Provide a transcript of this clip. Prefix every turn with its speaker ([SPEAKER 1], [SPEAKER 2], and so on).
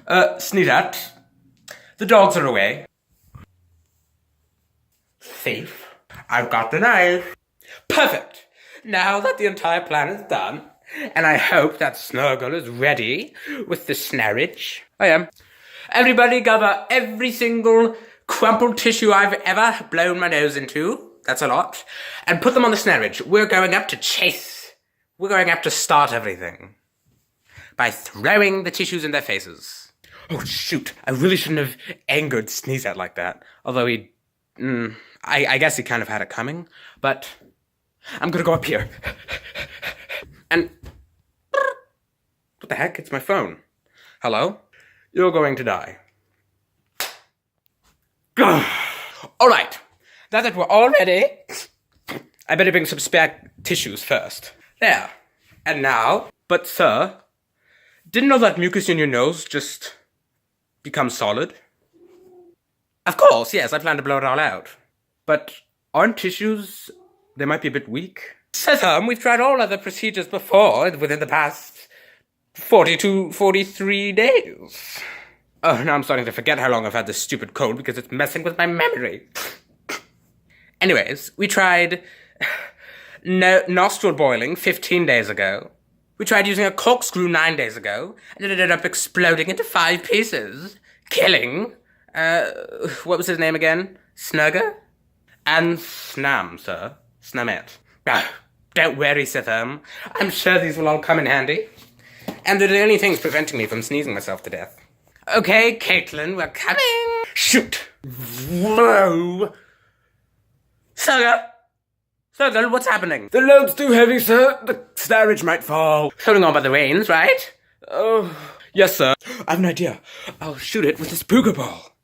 [SPEAKER 1] Sneezat, the dogs are away. Safe. I've got the knife. Perfect. Now that the entire plan is done, and I hope that Snuggle is ready with the snarage. I am. Everybody gather every single crumpled tissue I've ever blown my nose into, that's a lot, and put them on the snarage. We're going up to chase. We're going up to start everything by throwing the tissues in their faces. Oh, shoot. I really shouldn't have angered Sneezat like that. Although I guess he kind of had it coming. But I'm gonna go up here. And what the heck? It's my phone. Hello? You're going to die. All right. Now that we're all ready, I better bring some spare tissues first. There. And now, but sir, didn't know that mucus in your nose just becomes solid? Of course, yes, I plan to blow it all out. But aren't tissues, they might be a bit weak? Sir, we've tried all other procedures before within the past 43 days. Oh, now I'm starting to forget how long I've had this stupid cold because it's messing with my memory. Anyways, we tried nostril boiling 15 days ago. We tried using a corkscrew 9 days ago, and it ended up exploding into 5 pieces, killing, what was his name again? Snugger? And Snam, sir. Snamet. Ah, don't worry, Sitham. I'm sure these will all come in handy. And they're the only things preventing me from sneezing myself to death. Okay, Caitlin, we're coming! Shoot! Whoa! Snuggle, what's happening?
[SPEAKER 2] The load's too heavy, sir. The snarage might fall.
[SPEAKER 1] Holding on by the reins, right?
[SPEAKER 2] Oh, yes, sir. I have an idea. I'll shoot it with this booger ball.